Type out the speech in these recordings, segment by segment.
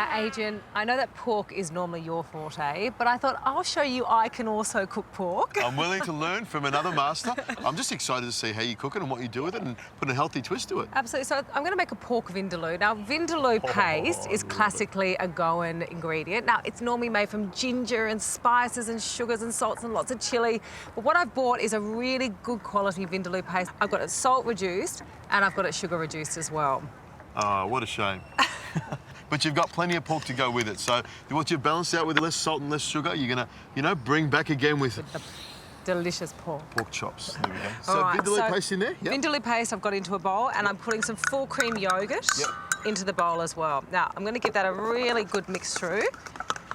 Now, Adrian, I know that pork is normally your forte, but I thought I'll show you I can also cook pork. I'm willing to learn from another master. I'm just excited to see how you cook it and what you do with it and put a healthy twist to it. Absolutely. So I'm going to make a pork vindaloo. Now, vindaloo paste is classically a Goan ingredient. Now, it's normally made from ginger and spices and sugars and salts and lots of chilli. But what I've bought is a really good quality vindaloo paste. I've got it salt reduced and I've got it sugar reduced as well. Oh, what a shame. But you've got plenty of pork to go with it. So what you've balanced out with less salt and less sugar, you're going to, you know, bring back again with the delicious pork. Pork chops. There we go. So All right, vindaloo paste in there? Yep. Vindaloo paste I've got into a bowl and I'm putting some full cream yogurt into the bowl as well. Now, I'm going to give that a really good mix through.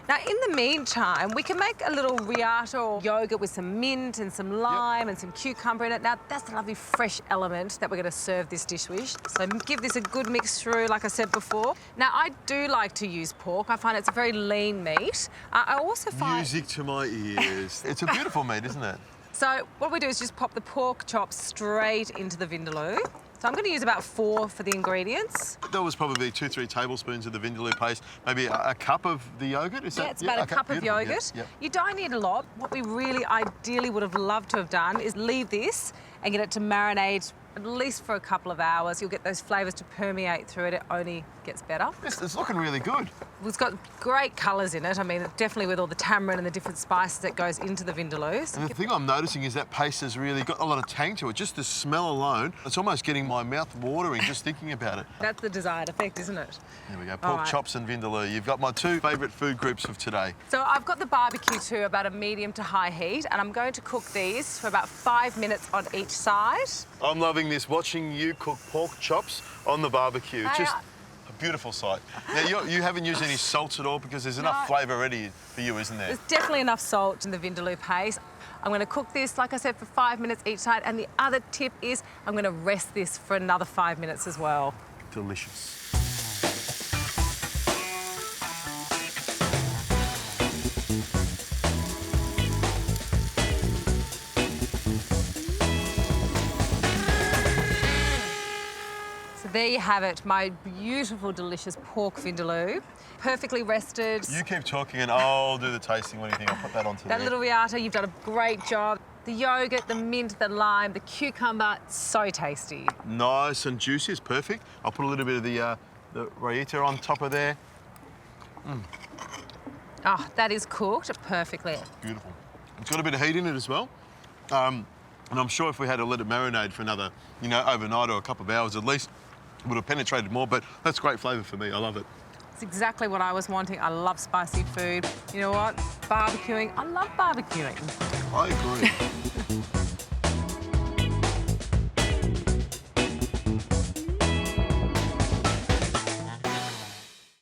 Now, in the meantime, we can make a little riata or yogurt with some mint and some lime and some cucumber in it. Now, that's the lovely fresh element that we're going to serve this dish with. So give this a good mix through, like I said before. Now, I do like to use pork. I find it's a very lean meat. I also find... Music to my ears. It's a beautiful meat, isn't it? So what we do is just pop the pork chops straight into the vindaloo. So I'm going to use about 4 for the ingredients. That was probably 2-3 tablespoons of the vindaloo paste, maybe a cup of the yogurt. Is that? It's about a cup of yogurt. Yep. You don't need a lot. What we really ideally would have loved to have done is leave this and get it to marinate at least for a couple of hours. You'll get those flavours to permeate through it. It only gets better. It's looking really good. It's got great colours in it. I mean, definitely with all the tamarind and the different spices that goes into the vindaloo. So and the thing I'm noticing is that paste has really got a lot of tang to it. Just the smell alone, it's almost getting my mouth watering just thinking about it. That's the desired effect, isn't it? There we go, pork chops and vindaloo. You've got my 2 favourite food groups of today. So I've got the barbecue to about a medium to high heat, and I'm going to cook these for about 5 minutes on each side. I'm loving this, watching you cook pork chops on the barbecue. Just a beautiful sight. Now, you haven't used any salts at all because there's enough flavour already for you, isn't there? There's definitely enough salt in the vindaloo paste. I'm going to cook this, like I said, for 5 minutes each side. And the other tip is I'm going to rest this for another 5 minutes as well. Delicious. There you have it, my beautiful, delicious pork vindaloo. Perfectly rested. You keep talking and I'll do the tasting. What do you think? I'll put that onto there. That little riata, you've done a great job. The yogurt, the mint, the lime, the cucumber, so tasty. Nice and juicy, it's perfect. I'll put a little bit of the riata on top of there. Oh, that is cooked perfectly. Beautiful. It's got a bit of heat in it as well. And I'm sure if we had to let it marinate for another, you know, overnight or a couple of hours at least, it would have penetrated more, but that's great flavour for me. I love it. It's exactly what I was wanting. I love spicy food. You know what? Barbecuing. I love barbecuing. I agree.